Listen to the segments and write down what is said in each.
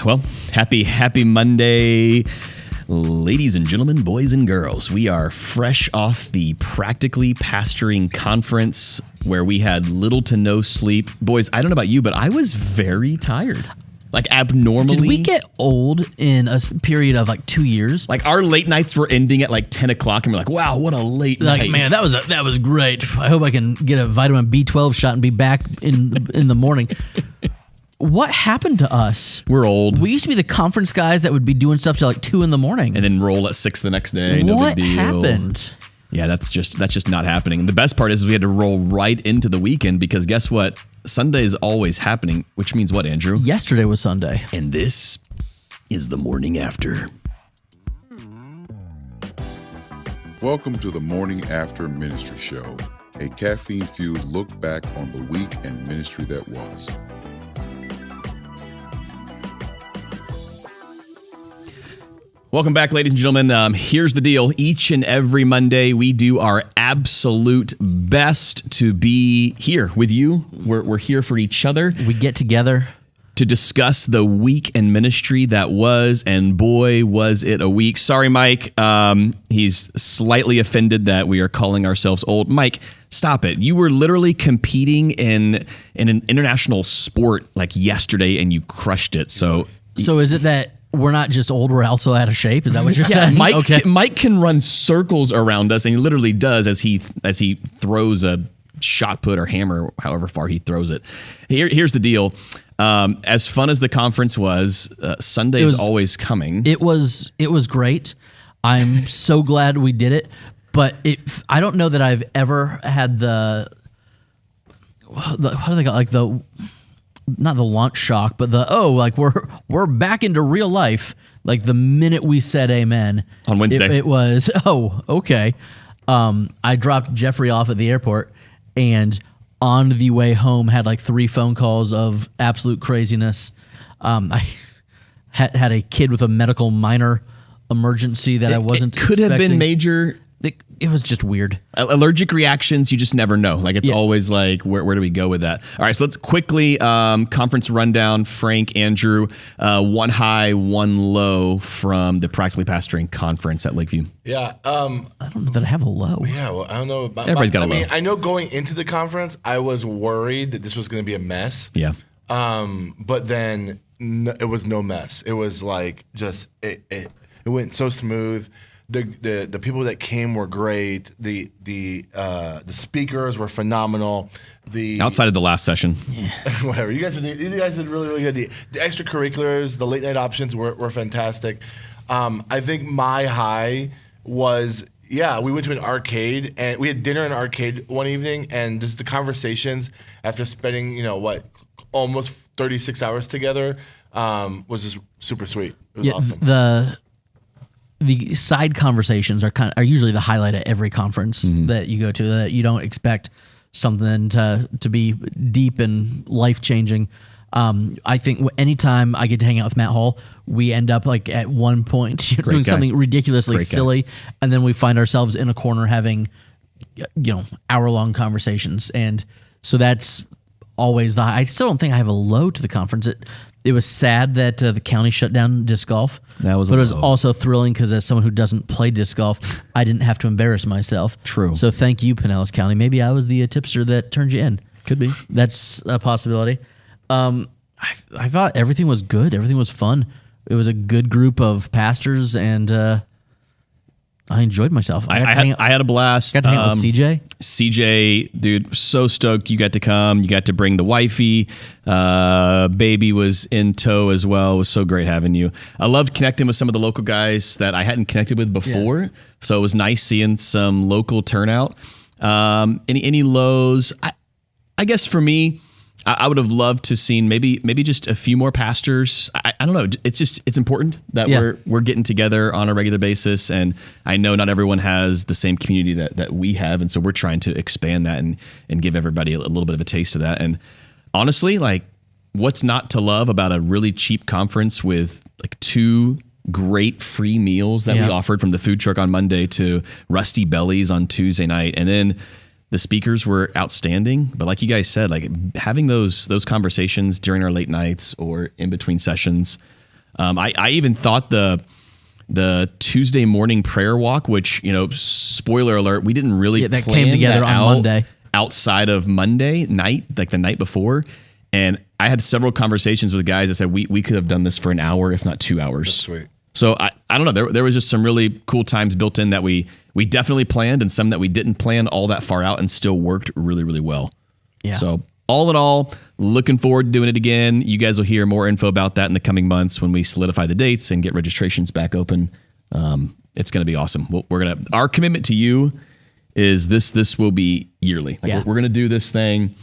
Well, happy Monday, ladies and gentlemen, boys and girls. We are fresh off the Practically Pastoring Conference where we had little to no sleep. Boys, I don't know about you, but I was very tired. Like abnormally. Did we get old in a period of like 2 years? Like our late nights were ending at like 10 o'clock and we're like, wow, what a late night. Like, man, that was great. I hope I can get a vitamin B12 shot and be back in the morning. What happened to us? We're old. We used to be the conference guys that would be doing stuff till like 2 a.m. And then roll at 6 the next day. No what big deal. happened? Yeah, that's just not happening. And the best part is we had to roll right into the weekend because guess what? Sunday is always happening, which means what, Andrew? Yesterday was Sunday. And this is the morning after. Welcome to the Morning After Ministry Show, a caffeine-fueled look back on the week and ministry that was. Welcome back, ladies and gentlemen. Here's the deal. Each and every Monday, we do our absolute best to be here with you. We're here for each other. We get together to discuss the week in ministry that was, and boy, was it a week. Sorry, Mike. He's slightly offended that we are calling ourselves old. Mike, stop it. You were literally competing in an international sport like yesterday, and you crushed it. So is it that we're not just old, we're also out of shape? Is that what you're saying? Mike can run circles around us, and he literally does as he throws a shot put or hammer, however far he throws it. Here's the deal. As fun as the conference was, Sunday is always coming. It was great. I'm so glad we did it, but I don't know that I've ever had what do they call it? Like not the launch shock, but we're back into real life. Like the minute we said amen on Wednesday, it was okay. I dropped Jeffrey off at the airport, and on the way home had like 3 phone calls of absolute craziness. I had a kid with a medical minor emergency that I wasn't expecting. It could have been major. It was just weird. Allergic reactions, you just never know. Like it's always like, where do we go with that? All right, so let's quickly conference rundown. Frank, Andrew, one high, one low from the Practically Pastoring Conference at Lakeview. Yeah. I don't know that I have a low. Yeah, well, I don't know. Everybody's got a low. I know going into the conference, I was worried that this was going to be a mess. Yeah. But then it was no mess. It was like just it went so smooth. The people that came were great. The speakers were phenomenal. Outside of the last session, whatever you guys did really, really good. The extracurriculars, the late night options were fantastic. I think my high was we went to an arcade and we had dinner in an arcade one evening, and just the conversations after spending almost 36 hours together was just super sweet. It was awesome. The side conversations are usually the highlight at every conference that you go to, that you don't expect something to be deep and life-changing. I think anytime I get to hang out with Matt Hall, we end up like at one point doing something ridiculously silly, and then we find ourselves in a corner having hour-long conversations. And so that's always I still don't think I have a low to the conference. It was sad that the county shut down disc golf. But it was also thrilling because as someone who doesn't play disc golf, I didn't have to embarrass myself. True. So thank you, Pinellas County. Maybe I was the tipster that turned you in. Could be. That's a possibility. I thought everything was good. Everything was fun. It was a good group of pastors, and I enjoyed myself. I had a blast. Got to hang out with CJ. CJ, dude, so stoked you got to come. You got to bring the wifey. Baby was in tow as well. It was so great having you. I loved connecting with some of the local guys that I hadn't connected with before. Yeah. So it was nice seeing some local turnout. Any lows? I guess for me, I would have loved to seen maybe just a few more pastors. I don't know. It's important that we're getting together on a regular basis, and I know not everyone has the same community that we have, and so we're trying to expand that and give everybody a little bit of a taste of that. And honestly, like, what's not to love about a really cheap conference with like 2 great free meals that we offered, from the food truck on Monday to Rusty Bellies on Tuesday night, and then the speakers were outstanding. But like you guys said, like having those conversations during our late nights or in between sessions I even thought the Tuesday morning prayer walk, which, spoiler alert, we didn't really that plan came together that on out Monday. outside of Monday night, like the night before. And I had several conversations with guys that said we could have done this for an hour, if not 2 hours. That's sweet. So I don't know. There was just some really cool times built in that we definitely planned, and some that we didn't plan all that far out and still worked really, really well. Yeah. So all in all, looking forward to doing it again. You guys will hear more info about that in the coming months when we solidify the dates and get registrations back open. It's going to be awesome. Our commitment to you is this will be yearly. We're going to do this thing.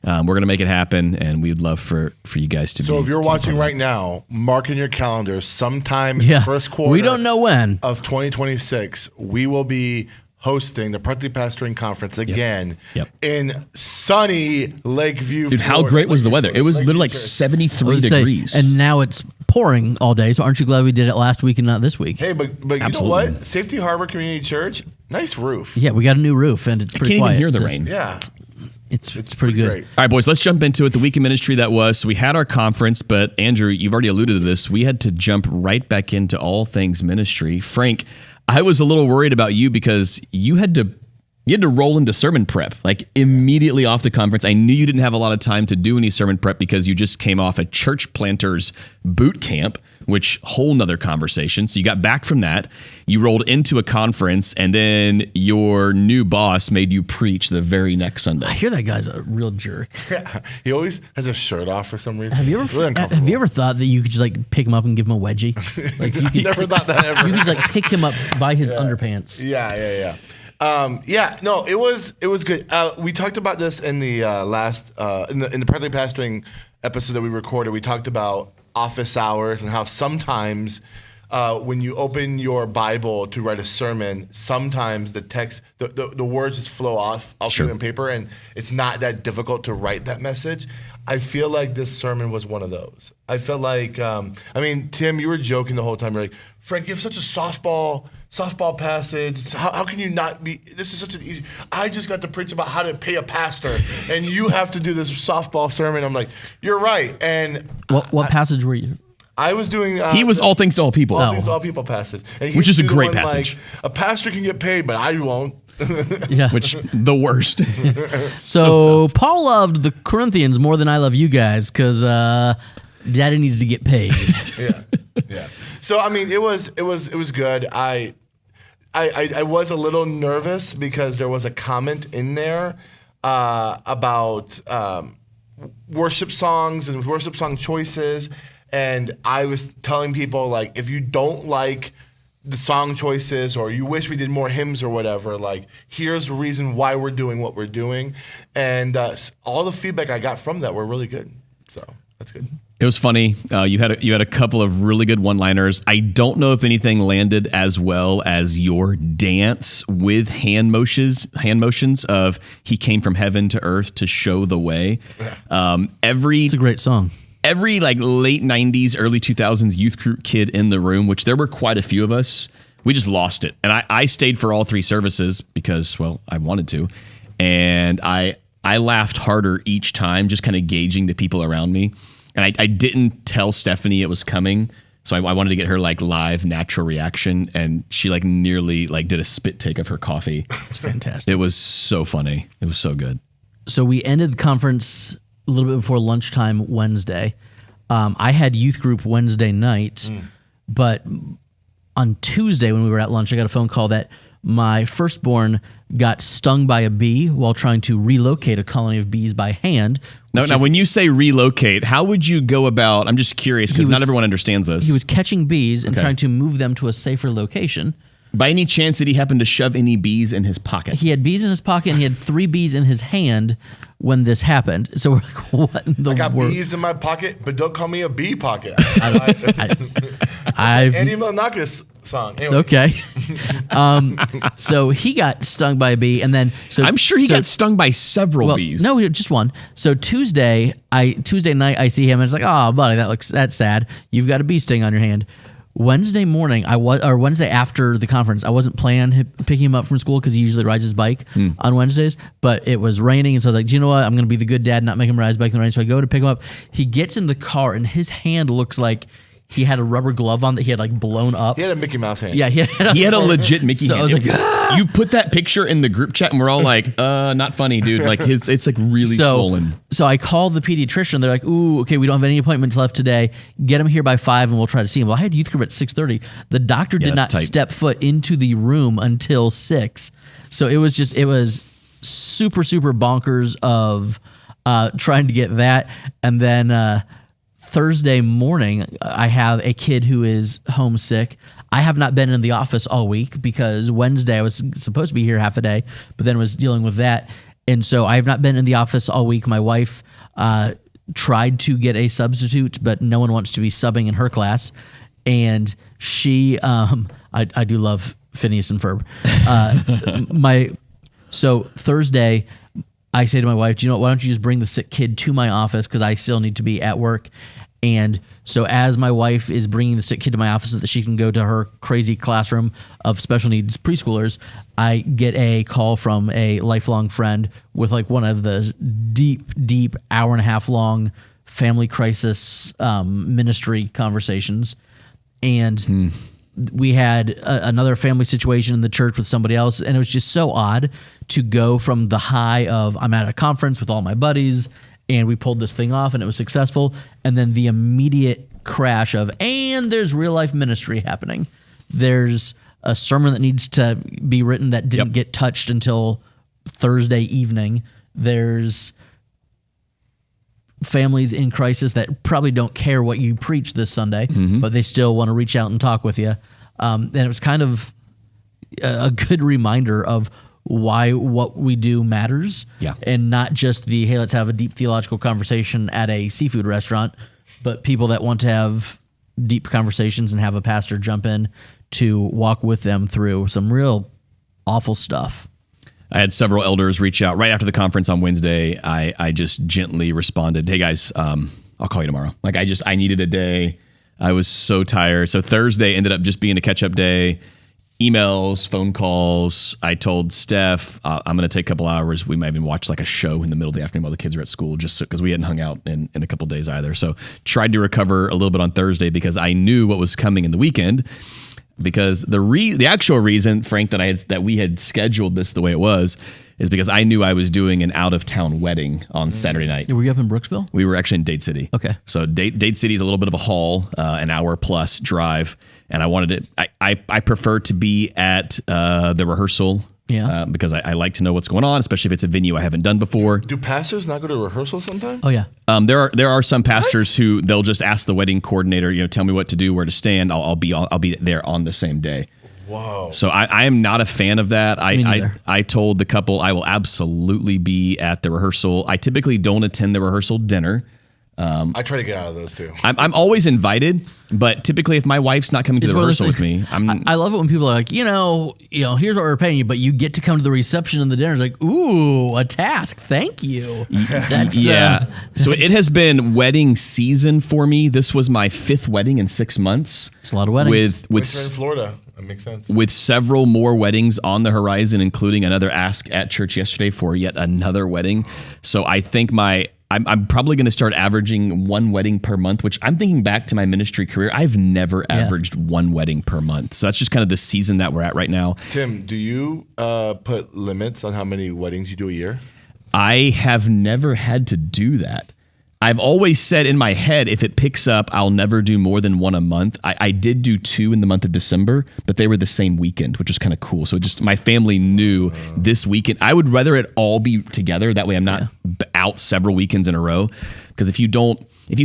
We're going to make it happen, and we'd love for you guys to be. So if you're watching right now, mark in your calendar sometime in the first quarter. We don't know when. Of 2026, we will be hosting the Practically Pastoring Conference again in sunny Lakeview. Dude, how Florida. great was the weather? It was literally like Church. 73 degrees. And now it's pouring all day. So aren't you glad we did it last week and not this week? Hey, but you know what? Safety Harbor Community Church, nice roof. Yeah, we got a new roof, and it's pretty can't quiet. even hear the so rain. Yeah. It's pretty good. Great. All right, boys, let's jump into it. The week of ministry that was. So we had our conference, but Andrew, you've already alluded to this. We had to jump right back into all things ministry. Frank, I was a little worried about you because you had to roll into sermon prep, like immediately off the conference. I knew you didn't have a lot of time to do any sermon prep because you just came off a church planters boot camp, which whole nother conversation. So you got back from that, you rolled into a conference, and then your new boss made you preach the very next Sunday. I hear that guy's a real jerk. He always has his shirt off for some reason. Have you ever thought that you could just like pick him up and give him a wedgie? Like you could, Never thought that ever. You could like pick him up by his underpants. Yeah. No, it was good. We talked about this in the last in the Practically Pastoring episode that we recorded. We talked about office hours and how sometimes when you open your Bible to write a sermon, sometimes the text, the words just flow off on paper, and it's not that difficult to write that message. I feel like this sermon was one of those. I felt like, Tim, you were joking the whole time. You're like, Frank, you have such a softball passage. How can you not be? This is such an easy. I just got to preach about how to pay a pastor, and you have to do this softball sermon. I'm like, you're right. And What passage were you? I was doing. He was all things to all people. All things to all people passage, and which is a the great one, passage. Like, a pastor can get paid, but I won't. Yeah. Which the worst. So Paul loved the Corinthians more than I love you guys because Daddy needed to get paid. Yeah. So I mean, it was good. I was a little nervous because there was a comment in there about worship songs and worship song choices, and I was telling people, like, if you don't like the song choices or you wish we did more hymns or whatever, like, here's the reason why we're doing what we're doing, and all the feedback I got from that were really good. So that's good. It was funny. You had a couple of really good one-liners. I don't know if anything landed as well as your dance with hand motions of "He came from heaven to earth to show the way." It's a great song. Every like late 90s, early 2000s youth group kid in the room, which there were quite a few of us, we just lost it. And I stayed for all three services because, well, I wanted to. And I laughed harder each time, just kind of gauging the people around me. And I didn't tell Stephanie it was coming. So I wanted to get her like live natural reaction. And she like nearly like did a spit take of her coffee. It's fantastic. It was so funny. It was so good. So we ended the conference a little bit before lunchtime Wednesday. I had youth group Wednesday night, but on Tuesday when we were at lunch, I got a phone call that my firstborn got stung by a bee while trying to relocate a colony of bees by hand. Now, when you say relocate, how would you go about? I'm just curious because not everyone understands this. He was catching bees and trying to move them to a safer location. By any chance, did he happen to shove any bees in his pocket? He had bees in his pocket and he had 3 bees in his hand when this happened. So we're like, what in the world? I got bees in my pocket, but don't call me a bee pocket. I've Andy Milonakis song. Anyway. Okay. So he got stung by a bee, and then I'm sure he got stung by several bees. No, just one. So Tuesday night, I see him, and it's like, oh, buddy, that's sad. You've got a bee sting on your hand. Wednesday morning, Wednesday after the conference, I wasn't planning picking him up from school because he usually rides his bike on Wednesdays, but it was raining, and so I was like, do you know what? I'm going to be the good dad, not make him ride his bike in the rain. So I go to pick him up. He gets in the car, and his hand looks like he had a rubber glove on that he had like blown up. He had a Mickey Mouse hand. Yeah, He had a legit Mickey So hand. I was like, You put that picture in the group chat and we're all like, not funny, dude. Like it's like really swollen. So I called the pediatrician. They're like, ooh, okay, we don't have any appointments left today. Get him here by 5 and we'll try to see him. Well, I had youth group at 6:30. The doctor did not that's tight. step foot into the room until 6. So it was super, super bonkers of trying to get that. And then Thursday morning, I have a kid who is homesick. I have not been in the office all week because Wednesday I was supposed to be here half a day, but then was dealing with that. And so I have not been in the office all week. My wife tried to get a substitute, but no one wants to be subbing in her class. And she, I do love Phineas and Ferb. So Thursday, I say to my wife, do you know what, why don't you just bring the sick kid to my office because I still need to be at work. And so as my wife is bringing the sick kid to my office so that she can go to her crazy classroom of special needs preschoolers, I get a call from a lifelong friend with like one of the deep hour and a half long family crisis ministry conversations. And we had another family situation in the church with somebody else. And it was just so odd to go from the high of I'm at a conference with all my buddies and we pulled this thing off and it was successful. And then the immediate crash of, and there's real life ministry happening. There's a sermon that needs to be written that didn't get touched until Thursday evening. There's families in crisis that probably don't care what you preach this Sunday, but they still want to reach out and talk with you. And it was kind of a good reminder of why what we do matters, and not just the, hey, let's have a deep theological conversation at a seafood restaurant, but people that want to have deep conversations and have a pastor jump in to walk with them through some real awful stuff. I had several elders reach out right after the conference on Wednesday. I just gently responded, hey guys, I'll call you tomorrow. Like I needed a day. I was so tired. So Thursday ended up just being a catch-up day. Emails, phone calls. I told Steph, I'm going to take a couple hours. We might even watch like a show in the middle of the afternoon while the kids are at school, just because we hadn't hung out in a couple days either. So tried to recover a little bit on Thursday because I knew what was coming in the weekend. Because the actual reason, Frank, that we had scheduled this the way it was is because I knew I was doing an out-of-town wedding on Saturday night. Were you up in Brooksville? We were actually in Dade City. Okay. So Dade City is a little bit of a haul, an hour-plus drive, and I wanted it. I prefer to be at the rehearsal. Yeah. Because I like to know what's going on, especially if it's a venue I haven't done before. Do pastors not go to rehearsal sometimes? Oh yeah. There are some pastors who they'll just ask the wedding coordinator, tell me what to do, where to stand. I'll be there on the same day. Whoa. So I am not a fan of that. neither. I told the couple I will absolutely be at the rehearsal. I typically don't attend the rehearsal dinner. I try to get out of those too. I'm always invited, but typically if my wife's not coming to the rehearsal with me, I love it when people are like, here's what we're paying you, but you get to come to the reception and the dinner. It's like, ooh, a task. Thank you. That's, So it has been wedding season for me. This was my 5th wedding in 6 months. It's a lot of weddings. We're in Florida. That makes sense. With several more weddings on the horizon, including another ask at church yesterday for yet another wedding. So I think I'm probably going to start averaging 1 wedding per month, which I'm thinking back to my ministry career. I've never averaged 1 wedding per month. So that's just kind of the season that we're at right now. Tim, do you put limits on how many weddings you do a year? I have never had to do that. I've always said in my head, if it picks up, I'll never do more than 1 a month. I did do 2 in the month of December, but they were the same weekend, which was kind of cool. So just my family knew this weekend. I would rather it all be together. That way I'm not out several weekends in a row. Because if you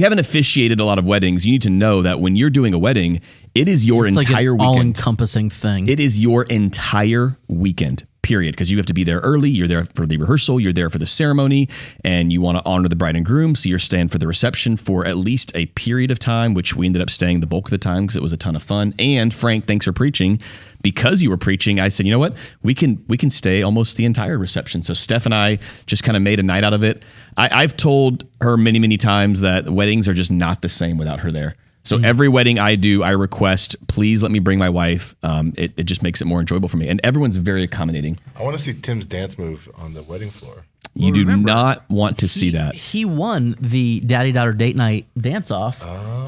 haven't officiated a lot of weddings, you need to know that when you're doing a wedding, it is your entire weekend. All-encompassing thing. It is your entire weekend. Period, because you have to be there early. You're there for the rehearsal. You're there for the ceremony, and you want to honor the bride and groom. So you're staying for the reception for at least a period of time, which we ended up staying the bulk of the time because it was a ton of fun. And Frank, thanks for preaching. Because you were preaching, I said, you know what? We can stay almost the entire reception. So Steph and I just kind of made a night out of it. I've told her many, many times that weddings are just not the same without her there. So every wedding I do, I request, please let me bring my wife. It just makes it more enjoyable for me. And everyone's very accommodating. I want to see Tim's dance move on the wedding floor. You do not want to see that. He won the daddy-daughter date night dance-off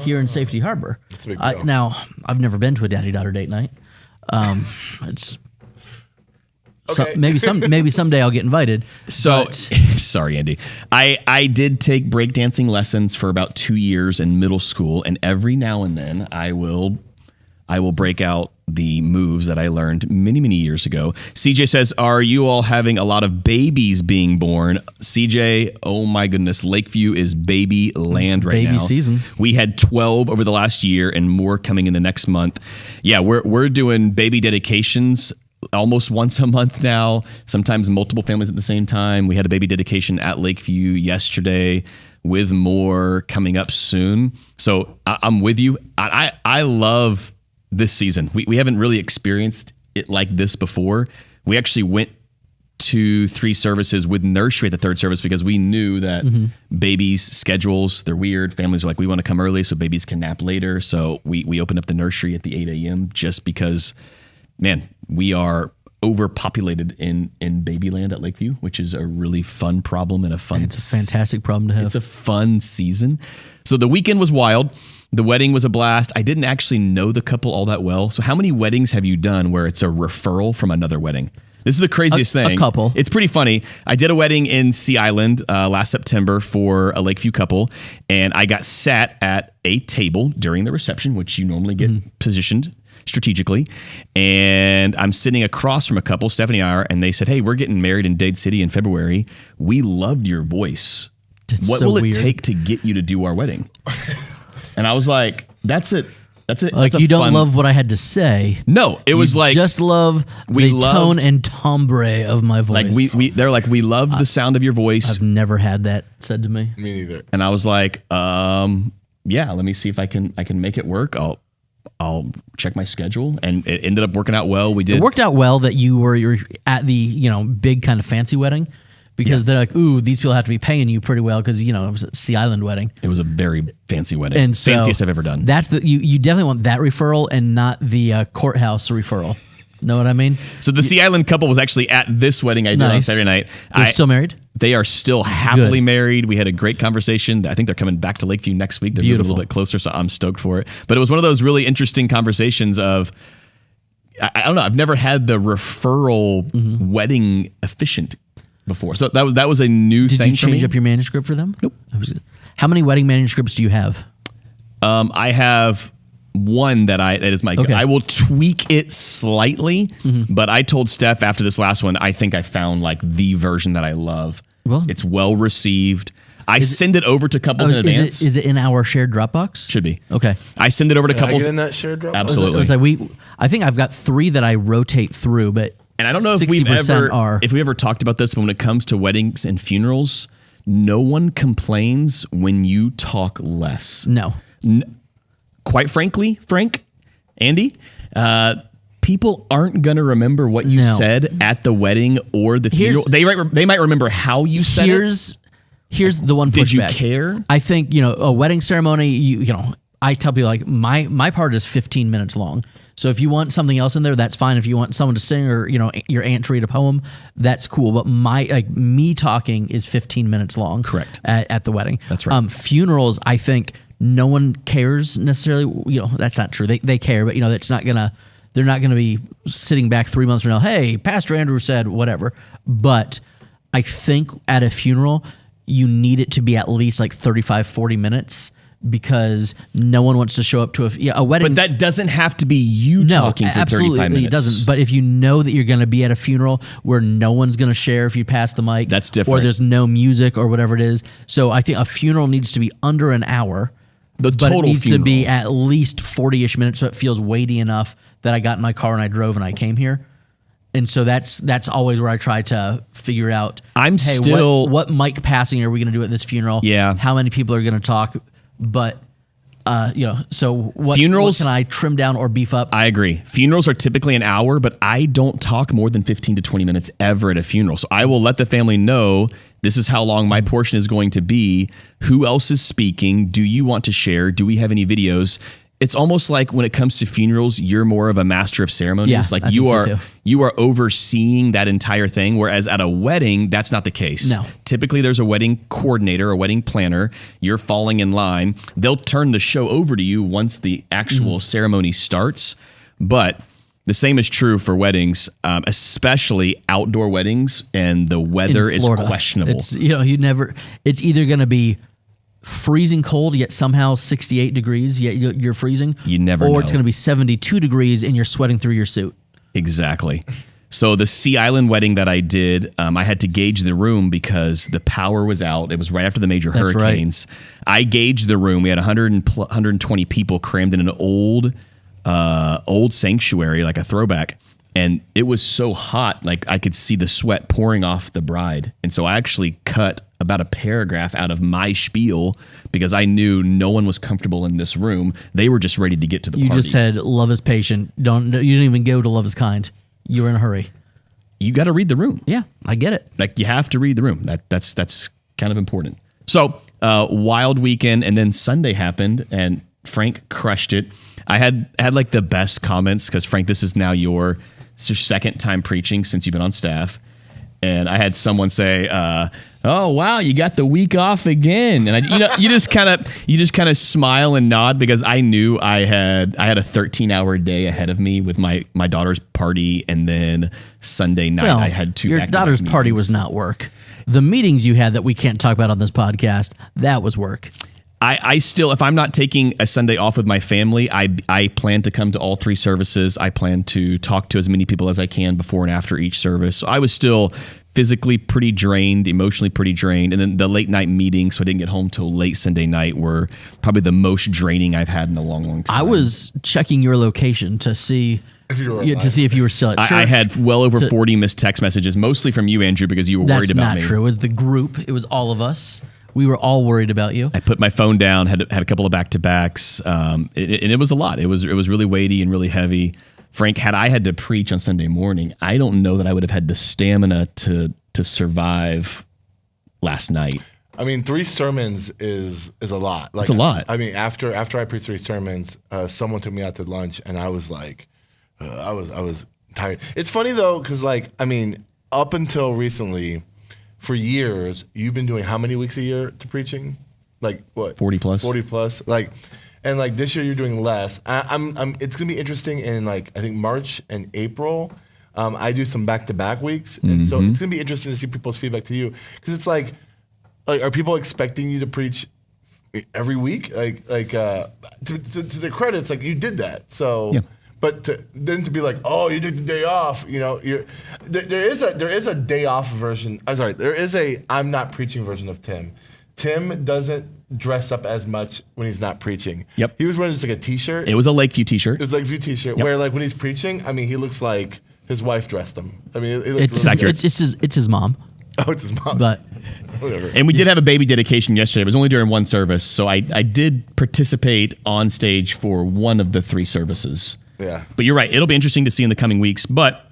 here in Safety Harbor. That's a big deal. Now, I've never been to a daddy-daughter date night. It's Okay. maybe someday I'll get invited. So, but- sorry, Andy. I did take breakdancing lessons for about 2 years in middle school, and every now and then I will break out the moves that I learned many, many years ago. CJ says, are you all having a lot of babies being born? CJ, oh my goodness, Lakeview is baby land right now. baby season. We had 12 over the last year and more coming in the next month. Yeah, we're doing baby dedications almost once a month now, sometimes multiple families at the same time. We had a baby dedication at Lakeview yesterday with more coming up soon. So I'm with you. I love this season. We haven't really experienced it like this before. We actually went to 3 services with nursery at the 3rd service because we knew that babies' schedules, they're weird. Families are like, we want to come early so babies can nap later. So we opened up the nursery at the 8 a.m. just because, man, we are overpopulated in Babyland at Lakeview, which is a really fun problem and It's a fantastic problem to have. It's a fun season. So the weekend was wild. The wedding was a blast. I didn't actually know the couple all that well. So how many weddings have you done where it's a referral from another wedding? This is the craziest thing. A couple. It's pretty funny. I did a wedding in Sea Island last September for a Lakeview couple, and I got sat at a table during the reception, which you normally get positioned strategically. And I'm sitting across from a couple, Stephanie and I are, and they said, hey, we're getting married in Dade City in February. We loved your voice. What so will it weird. take to get you to do our wedding? And I was like, that's it. That's it. Like, That's a you don't fun- love what I had to say. No, it was You like just love we the loved- tone and timbre of my voice. like they're like, we love the sound of your voice. I've never had that said to me. Me neither. And I was like, yeah, let me see if I can make it work. I'll check my schedule, and it ended up working out well. We did. It worked out well that you're at the big kind of fancy wedding, because they're like, ooh, these people have to be paying you pretty well because it was a Sea Island wedding. It was a very fancy wedding, And so fanciest I've ever done. That's you definitely want that referral and not the courthouse referral. Know what I mean? So the Sea Island couple was actually at this wedding I did on Nice. Saturday night. They're still married? They are still happily Good. married. We had a great conversation. I think they're coming back to Lakeview next week. They're moving a Beautiful. little bit closer, so I'm stoked for it. But it was one of those really interesting conversations of, I don't know, I've never had the referral wedding efficient before. So that was a new Did thing you for me. change up your manuscript for them? Nope. How many wedding manuscripts do you have? I have one that is my. Okay. I will tweak it slightly, but I told Steph after this last one, I think I found like the version that I love. Well- it's well received. I send it over to couples in advance. Is it in our shared Dropbox? Should be. Okay. I send it over to Can I couples. get in that shared Dropbox? Absolutely. It was like I think I've got 3 that I rotate through, but And I don't know if 60% we ever talked about this, but when it comes to weddings and funerals, no one complains when you talk less. no. Quite frankly, Frank, Andy, people aren't going to remember what you No. said at the wedding or the Here's- funeral. They might remember how you said it. Here's the one pushback. Did you care? I think a wedding ceremony. I tell people like my part is 15 minutes long. So if you want something else in there, that's fine. If you want someone to sing or your aunt to read a poem, that's cool. But me talking is 15 minutes long. Correct. At the wedding. That's right. Funerals, I think no one cares necessarily. That's not true. They care, but it's not gonna. They're not gonna be sitting back 3 months from now. Hey, Pastor Andrew said whatever. But I think at a funeral, you need it to be at least like 35, 40 minutes. Because no one wants to show up to a wedding. But that doesn't have to be you talking for 35 minutes. It doesn't. But if you know that you're going to be at a funeral where no one's going to share if you pass the mic, That's different. Or there's no music or whatever it is. So I think a funeral needs to be under an hour. The But total it needs funeral. to be at least 40-ish minutes so it feels weighty enough that I got in my car and I drove and I came here. And so that's always where I try to figure out. I'm still- what mic passing are we going to do at this funeral? Yeah. How many people are going to talk? But so what Funerals- can I trim down or beef up? I agree. Funerals are typically an hour, but I don't talk more than 15 to 20 minutes ever at a funeral. So I will let the family know this is how long my portion is going to be. Who else is speaking? Do you want to share? Do we have any videos? it's almost like when it comes to funerals, you're more of a master of ceremonies. Yeah, like I you think are, so too. you are overseeing that entire thing. Whereas at a wedding, that's not the case. No. Typically, there's a wedding coordinator, a wedding planner. You're falling in line. They'll turn the show over to you once the actual ceremony starts. But the same is true for weddings, especially outdoor weddings, and the weather In is Florida, questionable. It's it's either going to be freezing cold yet somehow 68 degrees yet you're freezing. You never or know. it's going to be 72 degrees and you're sweating through your suit. Exactly. So the Sea Island wedding that I did, I had to gauge the room because the power was out. It was right after the major That's right. hurricanes. I gauged the room. We had 120 people crammed in an old sanctuary, like a throwback. And it was so hot, like I could see the sweat pouring off the bride. And so I actually cut about a paragraph out of my spiel because I knew no one was comfortable in this room. They were just ready to get to the You party. just said love is patient. You didn't even go to love is kind. You were in a hurry. You got to read the room. Yeah, I get it. Like you have to read the room. That's kind of important. So wild weekend, and then Sunday happened, and Frank crushed it. I had like the best comments because Frank, this is now your second time preaching since you've been on staff, and I had someone say, "Oh wow, you got the week off again," and you just kind of smile and nod because I knew I had a 13-hour day ahead of me with my daughter's party, and then Sunday night I had two. Your back-to-back daughter's party meetings. was not work. The meetings you had that we can't talk about on this podcast, that was work. I still, if I'm not taking a Sunday off with my family, I plan to come to all three services. I plan to talk to as many people as I can before and after each service. So I was still physically pretty drained, emotionally pretty drained. And then the late night meetings, so I didn't get home till late Sunday night, were probably the most draining I've had in a long, long time. I was checking your location to see if you were still at church. I had well over 40 missed text messages, mostly from you, Andrew, because you were worried about me. That's not true. It was the group. It was all of us. We were all worried about you. I put my phone down, had a couple of back-to-backs, and it was a lot. It was really weighty and really heavy. Frank, had I had to preach on Sunday morning, I don't know that I would have had the stamina to survive last night. I mean, 3 sermons is a lot. Like, It's a lot. I mean, after I preached 3 sermons, someone took me out to lunch, and I was like, I was tired. It's funny though, because up until recently, for years, you've been doing how many weeks a year to preaching? Like what? 40 plus. 40 plus. And this year you're doing less. It's gonna be interesting in I think March and April. I do some back-to-back weeks, and so it's gonna be interesting to see people's feedback to you because it's like, are people expecting you to preach every week? To their credit, it's like you did that. So. Yeah. But then to be like, oh, you took the day off, there is a day off version. I'm sorry, there is a I'm not preaching version of Tim. Tim doesn't dress up as much when he's not preaching. Yep. He was wearing just like a t-shirt. It was a Lakeview t-shirt. It was a Lakeview t-shirt where when he's preaching, he looks like his wife dressed him. He looked It's accurate. it's his mom. Oh, it's his mom. But Whatever. And we did have a baby dedication yesterday. It was only during one service, so I did participate on stage for one of the 3 services. Yeah. But you're right. It'll be interesting to see in the coming weeks. But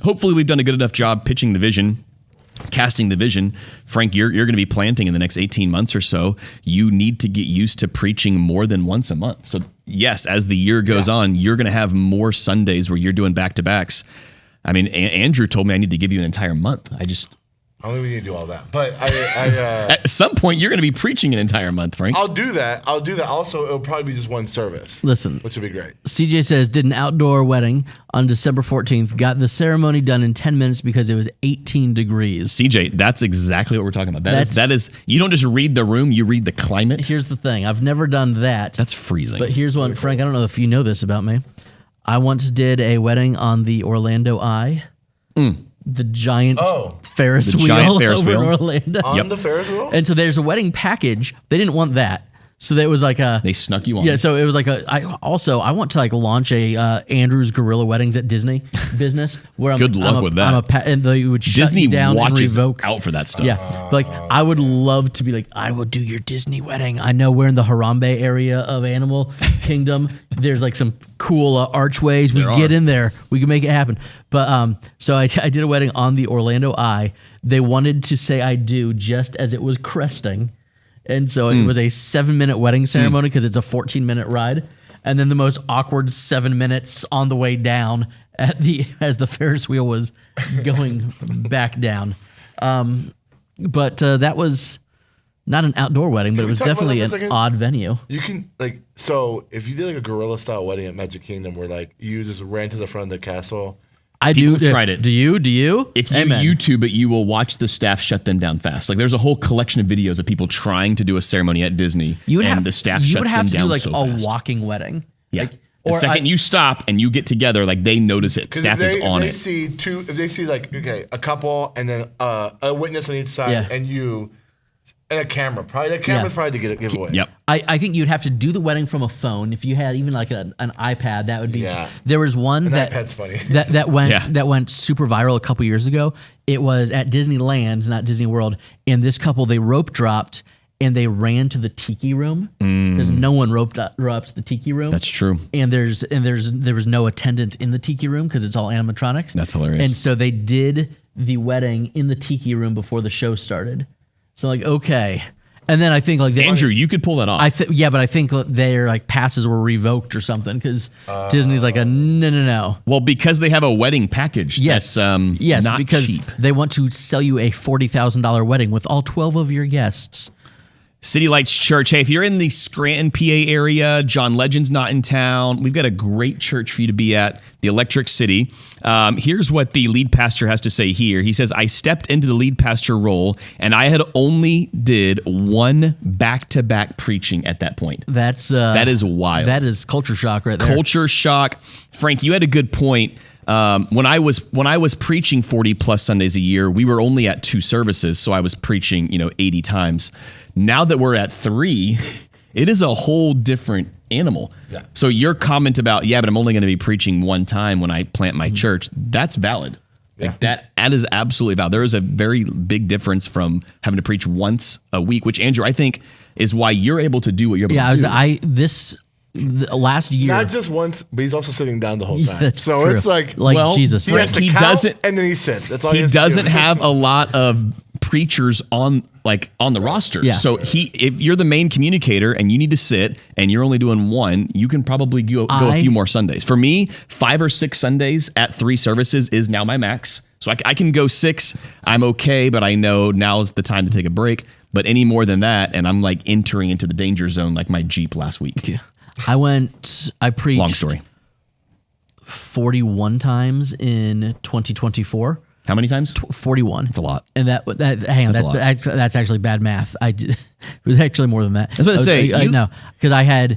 hopefully we've done a good enough job pitching the vision, casting the vision. Frank, you're going to be planting in the next 18 months or so. You need to get used to preaching more than once a month. So yes, as the year goes on, you're going to have more Sundays where you're doing back-to-backs. I mean, Andrew told me I need to give you an entire month. I don't think we need to do all that. But At some point, you're going to be preaching an entire month, Frank. I'll do that. Also, it'll probably be just one service. Listen. Which would be great. CJ says, did an outdoor wedding on December 14th, got the ceremony done in 10 minutes because it was 18 degrees. CJ, that's exactly what we're talking about. That is, you don't just read the room, you read the climate. Here's the thing. I've never done that. That's freezing. But here's one, Frank, I don't know if you know this about me. I once did a wedding on the Orlando Eye. The giant Ferris wheel over in Orlando. On the Ferris wheel? And so there's a wedding package. They didn't want that. So there was like a... They snuck you on. Yeah, so it was like I want to launch a Andrew's Gorilla Weddings at Disney business where Good luck with that. And they would shut Disney you down watches and revoke. out for that stuff. Yeah, but I would love to be like, I will do your Disney wedding. I know we're in the Harambe area of Animal Kingdom. There's like some cool archways. We get in there. We can make it happen. But so I did a wedding on the Orlando Eye. They wanted to say I do just as it was cresting. And so it was a 7-minute wedding ceremony because it's a 14-minute ride. and then the most awkward 7 minutes on the way down as the Ferris wheel was going back down. But that was not an outdoor wedding, but it was definitely an odd venue. You can so if you did like a guerrilla style wedding at Magic Kingdom where like you just ran to the front of the castle. People tried it. Do you? If you YouTube it, you will watch the staff shut them down fast. Like there's a whole collection of videos of people trying to do a ceremony at Disney, the staff shuts them down so fast. You would have to do like a walking wedding. Yeah. The second you stop and you get together, like they notice it. Staff is on it. If they see like a couple and then a witness on each side and you. And a camera. Probably the camera's probably to give away. Yep. I think you'd have to do the wedding from a phone. If you had even like an iPad, that would be. Yeah. There was one iPad's funny. that went super viral a couple years ago. It was at Disneyland, not Disney World, and this couple they rope dropped and they ran to the tiki room because no one ropes the tiki room. That's true. And there was no attendant in the tiki room because it's all animatronics. That's hilarious. And so they did the wedding in the tiki room before the show started. So like, okay. And then I think like Andrew, you could pull that off. But I think their like passes were revoked or something because Disney's like no. Well, because they have a wedding package. Yes, that's not because cheap. They want to sell you a $40,000 wedding with all 12 of your guests. City Lights Church. Hey, if you're in the Scranton, PA area, John Legend's not in town. We've got a great church for you to be at, the Electric City. Here's what the lead pastor has to say here. He says, I stepped into the lead pastor role, and I had only did one back-to-back preaching at that point. That is wild. That is culture shock right there. Culture shock. Frank, you had a good point. When I was preaching 40 plus Sundays a year, we were only at 2 services, so I was preaching 80 times. Now that we're at 3, it is a whole different animal. Yeah. So your comment about but I'm only going to be preaching one time when I plant my church, that's valid. Yeah. Like that is absolutely valid. There is a very big difference from having to preach once a week, which Andrew I think is why you're able to do what you're able to do. Last year, not just once, but he's also sitting down the whole time. That's so true. It's like Jesus. He has to count, and then he sits. That's all. He doesn't have a lot of preachers on the roster. Yeah. So if you're the main communicator and you need to sit and you're only doing one, you can probably go a few more Sundays. For me, 5 or 6 Sundays at 3 services is now my max. So I can go 6. I'm okay, but I know now's the time to take a break. But any more than that, and I'm like entering into the danger zone like my Jeep last week. Yeah. I preached. Long story. 41 times in 2024. How many times? 41. That's a lot. And that's actually bad math. It was actually more than that. I was going to say. No, because I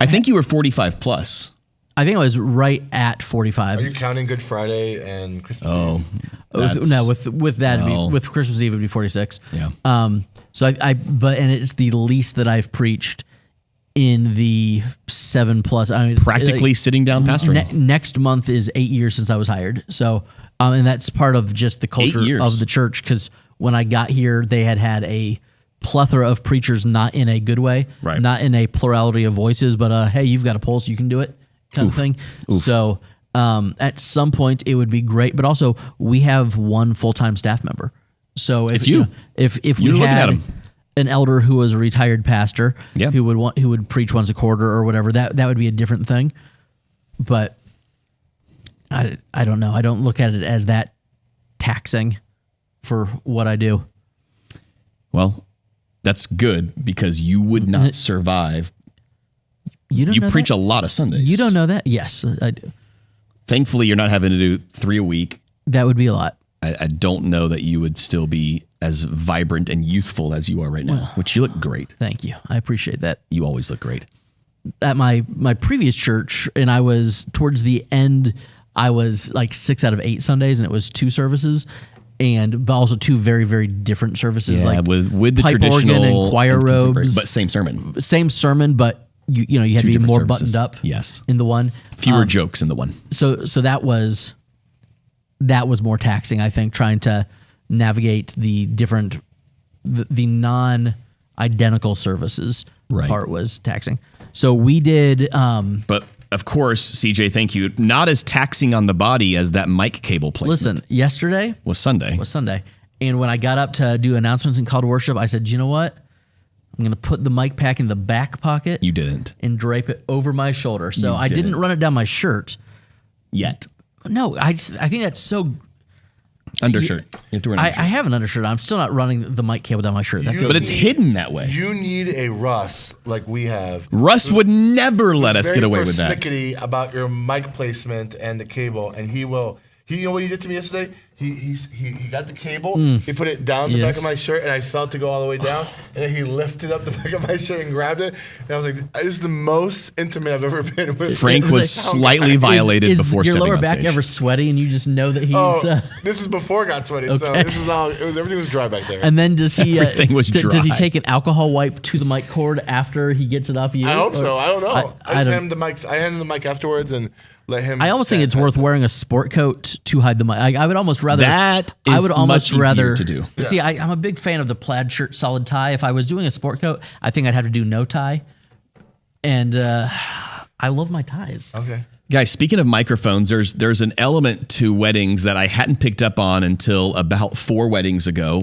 think you were 45 plus. I think I was right at 45. Are you counting Good Friday and Christmas Eve? No, with that, with Christmas Eve, it would be 46. Yeah. So and it's the least that I've preached in the 7+. I mean, practically sitting down pastoring. Next month is 8 years since I was hired. So, and that's part of just the culture of the church. Because when I got here, they had a plethora of preachers, not in a good way, right? Not in a plurality of voices, but hey, you've got a pulse, you can do it, kind of thing. Oof. So, at some point, it would be great. But also, we have one full-time staff member. So if we had an elder who was a retired pastor who would preach once a quarter or whatever, that would be a different thing. But I don't know. I don't look at it as that taxing for what I do. Well, that's good because you would not survive. You preach a lot of Sundays. You don't know that? Yes, I do. Thankfully, you're not having to do 3 a week. That would be a lot. I don't know that you would still be as vibrant and youthful as you are right now, which you look great. Thank you. I appreciate that. You always look great. At my previous church, and I was towards the end, I was like 6 out of 8 Sundays, and it was 2 services, but also 2 very, very different services. Yeah, like with the pipe traditional organ and choir robes, but same sermon. Same sermon, but you had to be more services. Buttoned up. Yes, in the one, fewer jokes in the one. So that was more taxing, I think, trying to navigate the non-identical services. Right. Part was taxing. So we did. But of course, CJ, thank you. Not as taxing on the body as that mic cable placement. Listen, yesterday was Sunday. And when I got up to do announcements and call to worship, I said, you know what? I'm going to put the mic pack in the back pocket. You didn't. And drape it over my shoulder. So I didn't run it down my shirt. Yet. No, I think that's so... Undershirt. You have to wear an I undershirt. have an undershirt. I'm still not running the mic cable down my shirt. That feels But it's hidden that way. You need a Russ like we have. Russ would never let us get away with that. Very persnickety about your mic placement and the cable, and he will. You know what he did to me yesterday? He got the cable, he put it down the back of my shirt, and I felt to go all the way down, and then he lifted up the back of my shirt and grabbed it, and I was like, "This is the most intimate I've ever been with." Frank was slightly violated before stepping on stage. Is your lower back ever sweaty, and you just know that he's? This is before it got sweaty, so this is all. Everything was dry back there. And then does he? Everything was dry. Does he take an alcohol wipe to the mic cord after he gets it off you? I hope so. I don't know. I don't- handed the mic afterwards and let him. I almost think it's worth wearing a sport coat to hide the mic. I would almost rather That I is would almost much easier rather to do. See, I'm a big fan of the plaid shirt, solid tie. If I was doing a sport coat, I think I'd have to do no tie. And I love my ties. Okay. Guys, speaking of microphones, there's an element to weddings that I hadn't picked up on until about 4 weddings ago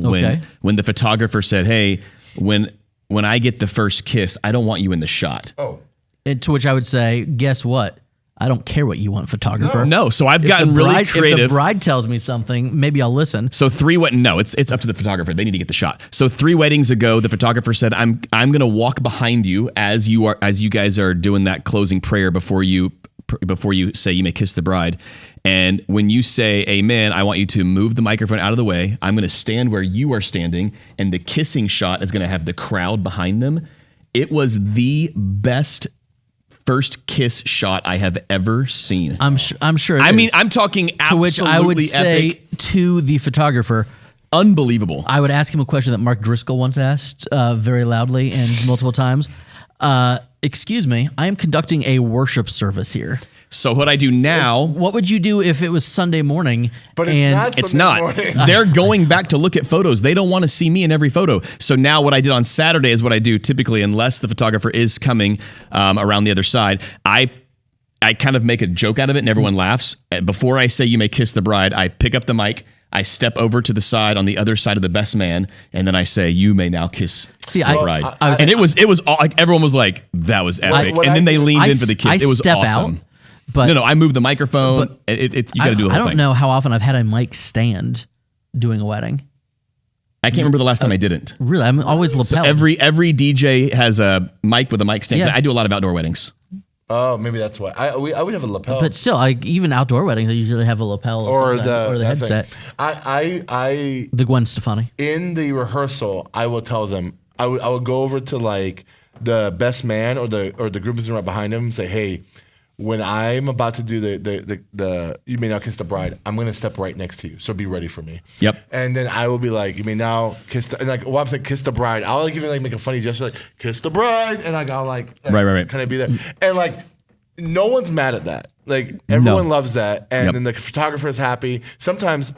when the photographer said, "Hey, when I get the first kiss, I don't want you in the shot." Oh. And to which I would say, guess what? I don't care what you want, photographer. No, so I've gotten really creative. If the bride tells me something, maybe I'll listen. So 3 no, it's up to the photographer. They need to get the shot. So 3 weddings ago, the photographer said, "I'm going to walk behind you as you guys are doing that closing prayer before you say you may kiss the bride. And when you say amen, I want you to move the microphone out of the way. I'm going to stand where you are standing, and the kissing shot is going to have the crowd behind them." It was the best first kiss shot I have ever seen. I'm sure. I mean, I'm talking to absolutely which I would say epic. to the photographer, Unbelievable. I would ask him a question that Mark Driscoll once asked very loudly and multiple times. Excuse me, I am conducting a worship service here. So what I do now, What would you do if it was Sunday morning? But and it's not. They're going back to look at photos. They don't want to see me in every photo. So now what I did on Saturday is what I do typically, unless the photographer is coming around the other side. I kind of make a joke out of it and everyone laughs. Before I say you may kiss the bride, I pick up the mic, I step over to the side on the other side of the best man, and then I say you may now kiss the bride. And it was all, like everyone was like, that was epic. And then they leaned in for the kiss. It was awesome. But no, I moved the microphone. You got to do the whole thing. I don't know how often I've had a mic stand doing a wedding. I can't remember the last time I didn't. Really, I'm always lapel. So every DJ has a mic with a mic stand. Yeah. I do a lot of outdoor weddings. Oh, maybe that's why. I would have a lapel. But still, even outdoor weddings, I usually have a lapel or the headset. I The Gwen Stefani. in the rehearsal, I will tell them. I would go over to like the best man or the group is right behind him and say, "Hey, when I'm about to do the you may now kiss the bride, I'm gonna step right next to you, so be ready for me." Yep. And then I will be like, "You may now kiss the," and like, well, I'm saying kiss the bride. I'll like even like make a funny gesture like kiss the bride, and like I'll like right. kind of be there, and like no one's mad at that. Like everyone loves that, and then the photographer is happy. Sometimes,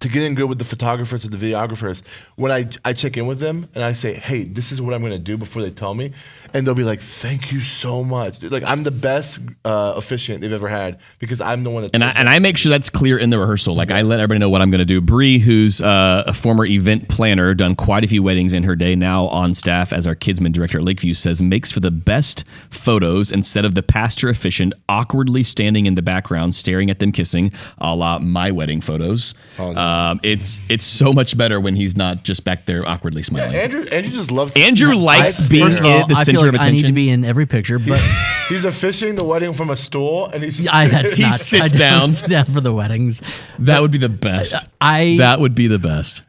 to get in good with the photographers or the videographers, when I check in with them and I say, "Hey, this is what I'm going to do," before they tell me, and they'll be like, "Thank you so much, dude." Like I'm the best officiant they've ever had because I'm the one that. And I make sure that's clear in the rehearsal. Like I let everybody know what I'm going to do. Bree, who's a former event planner, done quite a few weddings in her day, now on staff as our kidsman director at Lakeview, says makes for the best photos instead of the pastor officiant awkwardly standing in the background staring at them kissing, a la my wedding photos. Oh, no. It's so much better when he's not just back there awkwardly smiling. Yeah, Andrew just loves. Andrew likes being the I center feel like of attention. I need to be in every picture, but He's officiating the wedding from a stool, and he's just He sits down. Sit down for the weddings. That would be the best. That would be the best.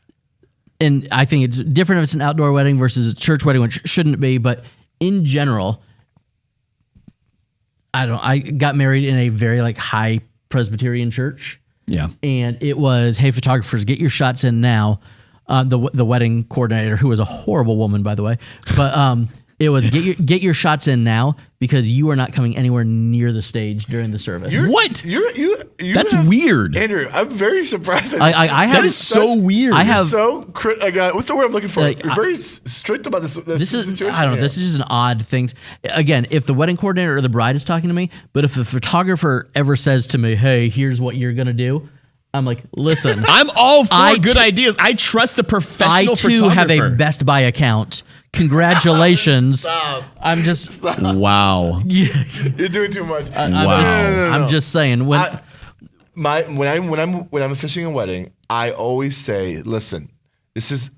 And I think it's different if it's an outdoor wedding versus a church wedding, which shouldn't be. But in general, I got married in a very like high Presbyterian church. Yeah. And it was, hey, photographers, get your shots in now. The wedding coordinator, who was a horrible woman, by the way, but it was get your shots in now because you are not coming anywhere near the stage during the service. What? You That's have, weird. Andrew, I'm very surprised. I have That is so weird. I have what's the word I'm looking for? Like, You're very strict about this. This is situation I don't know. here. This is just an odd thing. Again, if the wedding coordinator or the bride is talking to me, but if the photographer ever says to me, "Hey, here's what you're gonna do," I'm like, listen, I'm all for good ideas. I trust the professional I too have a photographer. Best Buy account. Congratulations. Stop. I'm just, Stop. Wow. You're doing too much. Wow. I'm just saying when When I'm officiating a wedding, I always say, listen, this is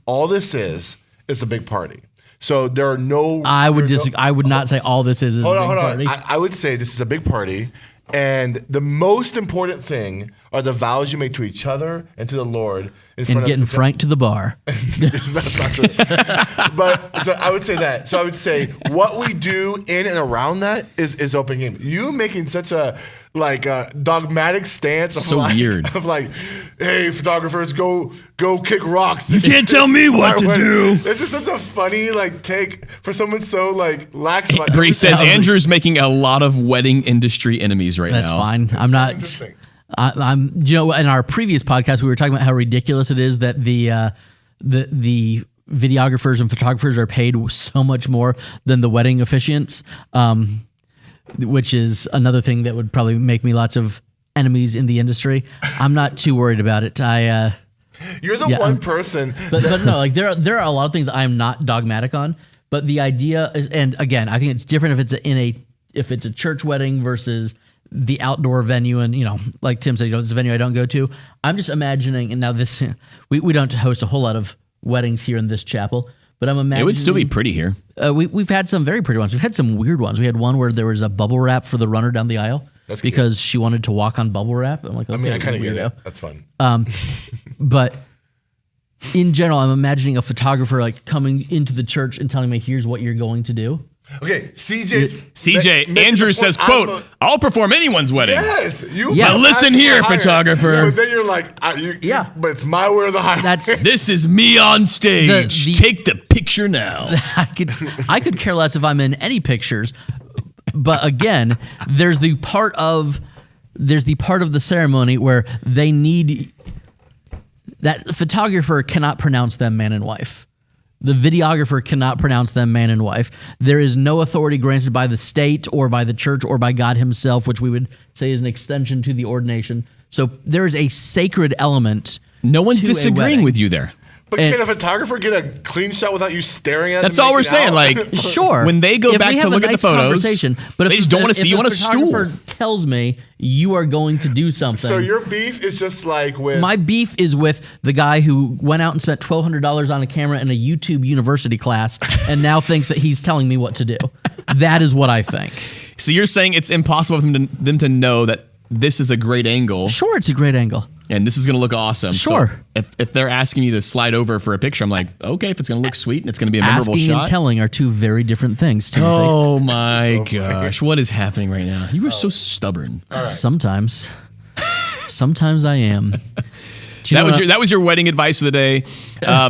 a big party. So there are no. I would I would not say all this is a big party. I would say this is a big party, and the most important thing are the vows you make to each other and to the Lord. And getting Frank to the bar. That's not true. But so I would say that. So I would say what we do in and around that is open game. You making such a dogmatic stance of So weird. Of hey, photographers, go kick rocks. You can't tell me what to do. It's just such a funny take for someone so lax. Bree says Andrew's making a lot of wedding industry enemies right That's now. fine. I'm not. interesting. I'm. In our previous podcast, we were talking about how ridiculous it is that the videographers and photographers are paid so much more than the wedding officiants, which is another thing that would probably make me lots of enemies in the industry. I'm not too worried about it. You're the one person. But no, there are a lot of things I'm not dogmatic on. But the idea is, and again, I think it's different if it's a church wedding versus the outdoor venue, and like Tim said, this is a venue I don't go to. I'm just imagining, and now this we don't host a whole lot of weddings here in this chapel, but I'm imagining It would still be pretty here. We've had some very pretty ones. We've had some weird ones. We had one where there was a bubble wrap for the runner down the aisle because she wanted to walk on bubble wrap. I'm like, okay, I kind of get weirdo. it. That's fun. But in general, I'm imagining a photographer coming into the church and telling me, "Here's what you're going to do." Okay, CJ. Andrew says, "quote I'll perform anyone's wedding." Yes, you. Yeah. Now listen here, photographer. Yeah, but then you're like, Yeah. But it's my way or the highway. This is me on stage. Take the picture now. I could care less if I'm in any pictures, but again, there's the part of the ceremony where they need that photographer cannot pronounce them man and wife. The videographer cannot pronounce them man and wife. There is no authority granted by the state or by the church or by God himself, which we would say is an extension to the ordination. So there is a sacred element. No one's to a disagreeing wedding. with you there. But can a photographer get a clean shot without you staring at? That's them all we're making saying. out? Like, Sure. when they go If back we to have look a at the nice photos, conversation, but they just don't want to see you on a stool. photographer tells me you are going to do something. So your beef is just with My beef is with the guy who went out and spent $1,200 on a camera in a YouTube university class and now thinks that he's telling me what to do. That is what I think. So you're saying it's impossible for them to know that this is a great angle. Sure, it's a great angle. And this is going to look awesome. Sure. So if they're asking you to slide over for a picture, I'm like, okay, if it's going to look sweet and it's going to be a memorable Asking shot. and telling are two very different things, Timothy. Oh my gosh. What is happening right now? You were so stubborn. Sometimes I am. That was your wedding advice for the day.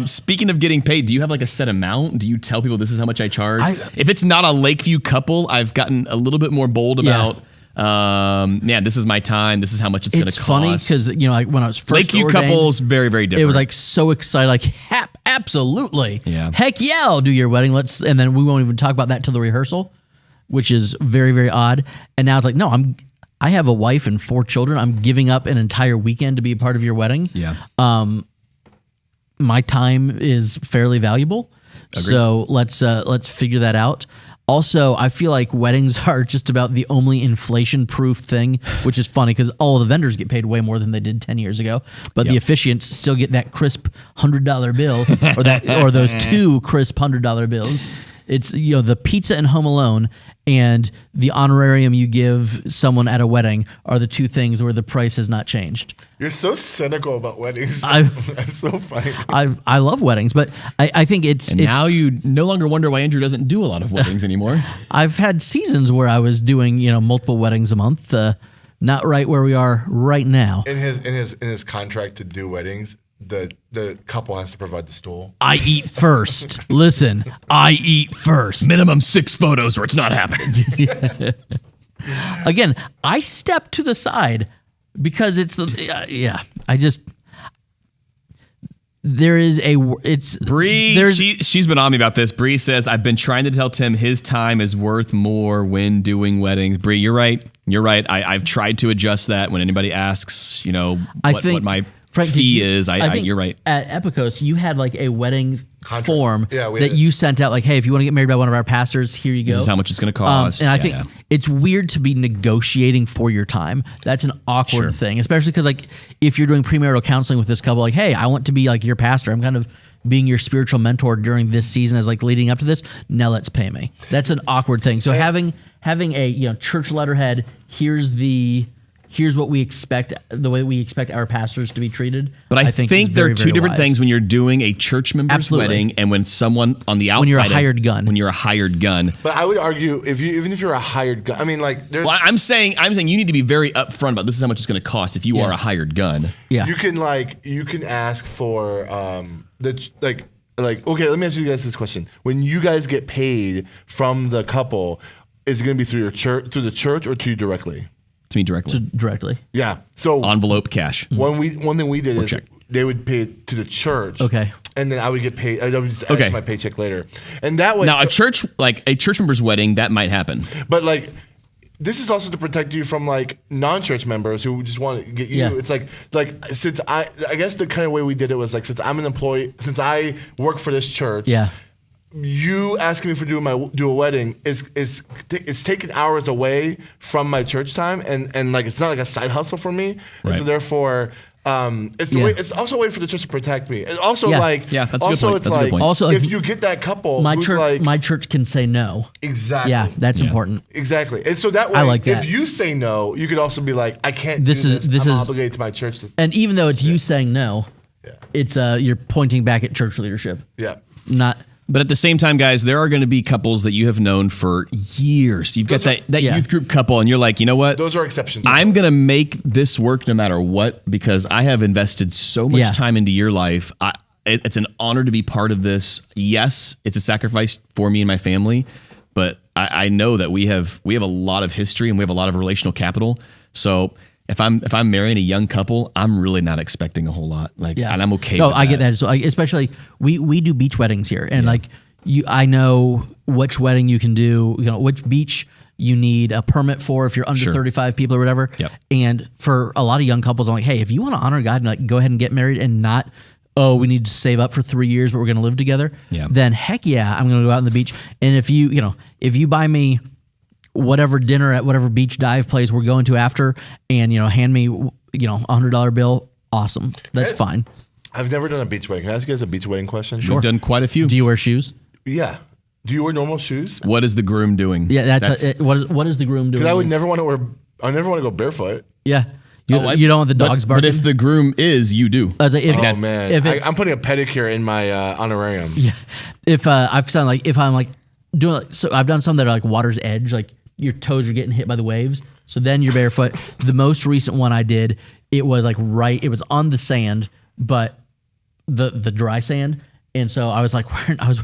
Speaking of getting paid, do you have a set amount? Do you tell people this is how much I charge? If it's not a Lakeview couple, I've gotten a little bit more bold about this is my time. This is how much it's going to cost. It's funny because when I was first Lakeview ordained, couples, very, very different. it was so excited, absolutely, Yeah. heck yeah, I'll do your wedding. And then we won't even talk about that till the rehearsal, which is very, very odd. And now it's no, I have a wife and 4 children. I'm giving up an entire weekend to be a part of your wedding. Yeah. My time is fairly valuable. Agreed. So let's figure that out. Also, I feel like weddings are just about the only inflation-proof thing, which is funny because all of the vendors get paid way more than they did 10 years ago, but the officiants still get that crisp $100 bill or those 2 crisp $100 bills. It's the pizza and Home Alone and the honorarium you give someone at a wedding are the 2 things where the price has not changed. You're so cynical about weddings. That's so funny. I love weddings, but I think it's now you no longer wonder why Andrew doesn't do a lot of weddings anymore. I've had seasons where I was doing multiple weddings a month. Not right where we are right now. In his contract to do weddings, the couple has to provide the stool. I eat first. Listen, I eat first. Minimum 6 photos or it's not happening. Again, I step to the side because it's Bree, she's been on me about this. Bree says, I've been trying to tell Tim his time is worth more when doing weddings. Bree, you're right. You're right. I've tried to adjust that when anybody asks, what my Frank, fee is. I think you're right. At Epicos, you had like a wedding form that you sent out, like, hey, if you want to get married by one of our pastors, here you go. This is how much it's going to cost. And I think it's weird to be negotiating for your time. That's an awkward thing, especially because like if you're doing premarital counseling with this couple, like, hey, I want to be like your pastor. I'm kind of being your spiritual mentor during this season as like leading up to this. Now let's pay me. That's an awkward thing. So having a church letterhead, here's what we expect, the way we expect our pastors to be treated. But I think there are two different things when you're doing a church member's wedding and when someone on the outside when you're a hired gun. When you're a hired gun. But I would argue even if you're a hired gun, I mean, like, there's. Well, I'm saying you need to be very upfront about this is how much it's going to cost if you are a hired gun. Yeah. You can ask for okay, let me ask you guys this question. When you guys get paid from the couple, is it going to be through the church or to you directly? To me directly. Directly. Yeah. So envelope cash. One thing we did is they would pay it to the church. Okay. And then I would get paid. I would just add my paycheck later. And that way. Now a church member's wedding, that might happen. But like, this is also to protect you from like non-church members who just want to get you. Yeah. It's like since I guess the kind of way we did it was like, since I'm an employee, since I work for this church. Yeah. You asking me for do a wedding is taking hours away from my church time, and like it's not like a side hustle for me. Right. So therefore, it's also a way for the church to protect me. And also that's a good point. It's like also if you get that couple, my church can say no. Exactly. Yeah, that's important. Exactly. And so that way, I like that. If you say no, you could also be like, I can't. This is obligated to my church. And even though it's you saying no, it's you're pointing back at church leadership. Yeah. Not. But at the same time, guys, there are going to be couples that you have known for years. You've got that youth group couple, and you're like, you know what? Those are exceptions. I'm going to make this work no matter what because I have invested so much time into your life. It's an honor to be part of this. Yes, it's a sacrifice for me and my family, but I know that we have a lot of history and we have a lot of relational capital. So if I'm marrying a young couple, I'm really not expecting a whole lot. And I'm okay. No, I get that. So especially we do beach weddings here, and I know which wedding you can do. Which beach you need a permit for if you're under 35 people or whatever. Yep. And for a lot of young couples, I'm like, hey, if you want to honor God and like go ahead and get married and not, we need to save up for 3 years, but we're going to live together. Yeah. Then heck yeah, I'm going to go out on the beach. And if you buy me whatever dinner at whatever beach dive place we're going to after, and hand me $100 bill, awesome. That's fine. I've never done a beach wedding. Can I ask you guys a beach wedding question? Sure. We've done quite a few. Do you wear shoes? Yeah. Do you wear normal shoes? What is the groom doing? Yeah, what is the groom doing? Because I would never want to go barefoot. Yeah. You don't want the dogs barking. But if the groom is, you do. Man, I'm putting a pedicure in my honorarium. Yeah. If I've done some that are like water's edge, like your toes are getting hit by the waves. So then you're barefoot. The most recent one I did, it was like it was on the sand, but the dry sand. And so I was like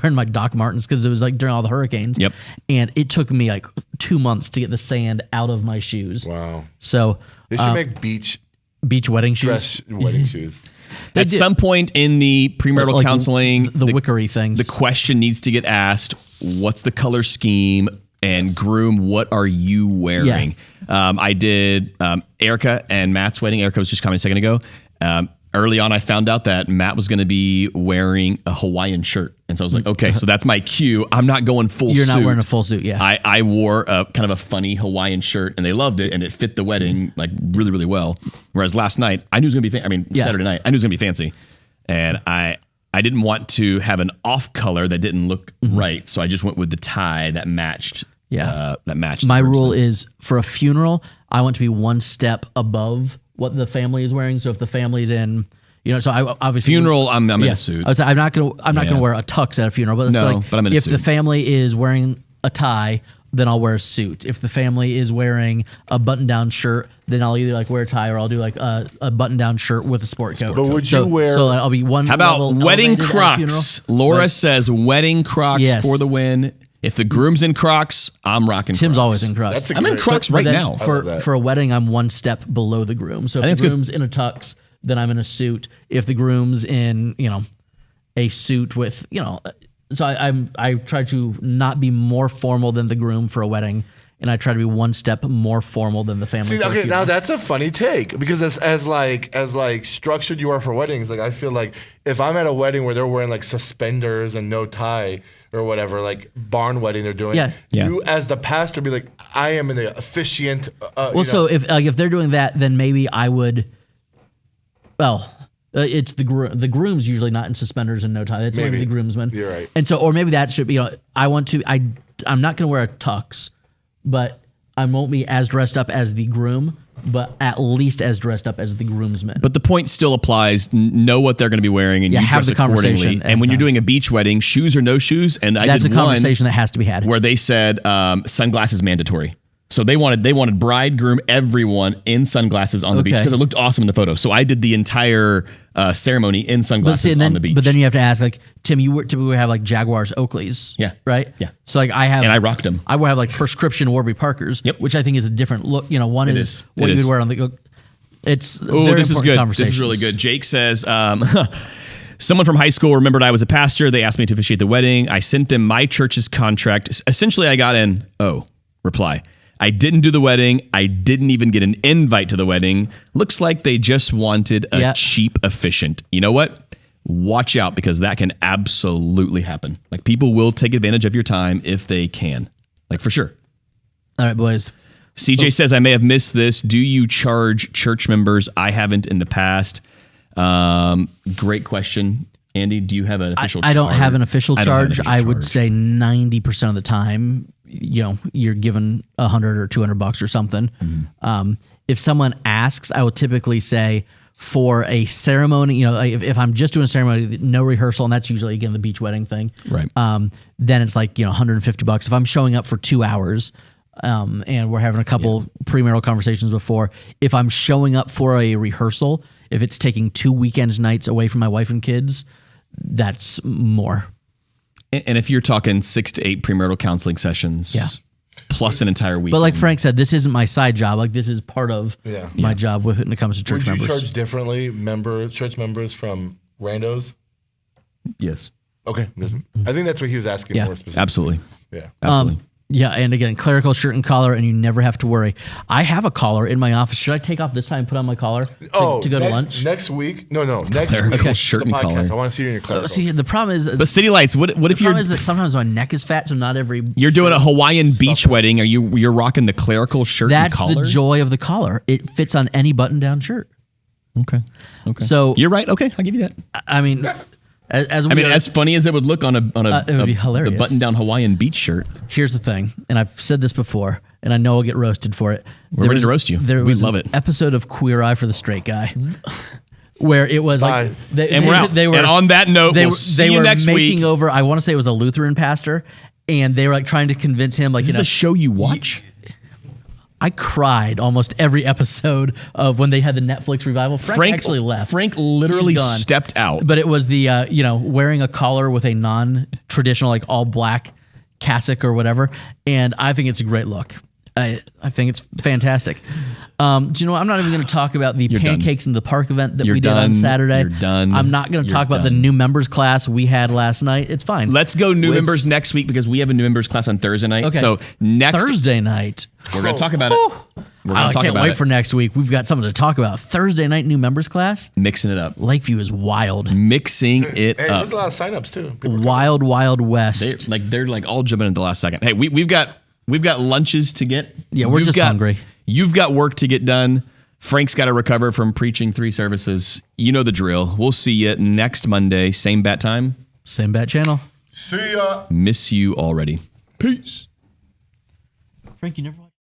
wearing my Doc Martens because it was like during all the hurricanes. Yep. And it took me like 2 months to get the sand out of my shoes. Wow. So they should make beach wedding shoes. Wedding shoes. At some point in the premarital counseling, the wickery things, the question needs to get asked: what's the color scheme? And groom, what are you wearing? Yeah. I did Erica and Matt's wedding. Erica was just coming a second ago. Early on, I found out that Matt was going to be wearing a Hawaiian shirt. And so I was like, okay, so that's my cue. I'm not going full suit. You're not wearing a full suit, yeah. I wore a kind of a funny Hawaiian shirt, and they loved it, and it fit the wedding like really, really well. Whereas last night, I knew it was going to be Saturday night, I knew it was going to be fancy. And I didn't want to have an off color that didn't look right, so I just went with the tie that matched. Yeah, that matched. My rule is for a funeral, I want to be one step above what the family is wearing. So if the family's in, so I obviously funeral, I'm in a suit. I would say I'm not gonna wear a tux at a funeral, but but I'm in a suit. If the family is wearing a tie, then I'll wear a suit. If the family is wearing a button-down shirt, then I'll either like wear a tie or I'll do like a button-down shirt with a sport coat. But would you wear? So I'll be one. How about wedding Crocs? Laura says wedding Crocs for the win. If the groom's in Crocs, I'm rocking Tim's Crocs. always in Crocs. I'm in Crocs right now. For a wedding, I'm one step below the groom. So if the groom's in a tux, then I'm in a suit. If the groom's in, a suit with, so I try to not be more formal than the groom for a wedding. and I try to be one step more formal than the family. See, okay, funeral. now that's a funny take because as structured you are for weddings, like I feel like if I'm at a wedding where they're wearing like suspenders and no tie or whatever, like barn wedding they're doing, Yeah. you as the pastor be like, I am an officiant. So if they're doing that, then maybe I would. Well, it's the groom's usually not in suspenders and no tie. That's maybe Maybe. the groomsman. You're right. And so, or maybe that should be. I'm not going to wear a tux, but I won't be as dressed up as the groom, but at least as dressed up as the groomsman. But the point still applies. Know what they're going to be wearing, and Yeah, you have dress the conversation accordingly. every And when you're time. doing a beach wedding, shoes or no shoes. And I that's did a conversation one that has to be had. where they said sunglasses mandatory. So they wanted bride, groom, everyone in sunglasses on the beach Okay. because it looked awesome in the photo. So I did the entire ceremony in But sunglasses see, on the beach. But then you have to ask, like, Tim, you typically have like Jaguars Oakleys. Yeah. Right? Yeah. So like I have. And I rocked them. I will have like prescription Warby Parkers. Yep. Which I think is a different look. One It is is. what It you is. would wear on the. It's Oh, very this is important good. conversations. This is really good. Jake says, someone from high school remembered I was a pastor. They asked me to officiate the wedding. I sent them my church's contract. Essentially, I got an reply. I didn't do the wedding. I didn't even get an invite to the wedding. Looks like they just wanted a cheap officiant. You know what? Watch out because that can absolutely happen. Like people will take advantage of your time if they can. Like for sure. All right, boys. CJ says, I may have missed this. Do you charge church members? I haven't in the past. Great question. Andy, do you have an official charge? I don't have an official I don't have an charge. official I would charge. say 90% of the time, you're given $100 or $200 or something. Mm-hmm. If someone asks, I will typically say for a ceremony, if I'm just doing a ceremony, no rehearsal, and that's usually again the beach wedding thing. Right. Then it's like $150. If I'm showing up for 2 hours, and we're having a couple premarital conversations before, if I'm showing up for a rehearsal, if it's taking 2 weekend nights away from my wife and kids, that's more. And if you're talking 6 to 8 premarital counseling sessions, plus an entire week. But like Frank said, this isn't my side job. Like this is part of my job when it comes to church would you members. charge differently church members from randos? Yes, Okay, I think that's what he was asking more specifically. absolutely. Yeah. Absolutely. Yeah, and again, clerical shirt and collar, and you never have to worry. I have a collar in my office. Should I take off this time and put on my collar to go to lunch? Next week? No. Next Clerical week. shirt the and podcast. collar. I want to see you in your clerical. See, the problem is, But City Lights, what if the you're problem is that sometimes my neck is fat, so not every. you're doing a Hawaiian beach wedding? Are you're rocking the clerical shirt That's and collar? the joy of the collar. It fits on any button-down shirt. Okay. So You're right. Okay, I'll give you that. I mean, as As funny as it would look on it would be hilarious. the button-down Hawaiian beach shirt. Here's the thing, and I've said this before, and I know I'll get roasted for it. We're ready to roast you. There We was love an it. episode of Queer Eye for the Straight Guy, where it was like, Bye. And we're out. And on that note, we'll see you next making week. over. I want to say it was a Lutheran pastor, and they were like trying to convince him, like, Is this a show you watch? I cried almost every episode of when they had the Netflix revival. Frank actually left. Frank literally He's gone. stepped out. But it was the wearing a collar with a non-traditional like all black cassock or whatever, and I think it's a great look. I think it's fantastic. Do you know what? I'm not even going to talk about the pancakes in the park event that we did on Saturday. You're done. I'm not going to talk about the new members class we had last night. It's fine. Let's go new members next week because we have a new members class on Thursday night. Okay. So next Thursday night. we're going to talk about it. We're going I to talk can't about wait it. for next week. We've got something to talk about. Thursday night new members class. Mixing it up. Lakeview is wild. Mixing it Hey, up. there's a lot of signups too. Wild West. They're like all jumping at the last second. Hey, we've got lunches to get. Yeah, we're just hungry. You've got work to get done. Frank's got to recover from preaching 3 services. You know the drill. We'll see you next Monday, same bat time. Same bat channel. See ya. Miss you already. Peace. Frank, you never watched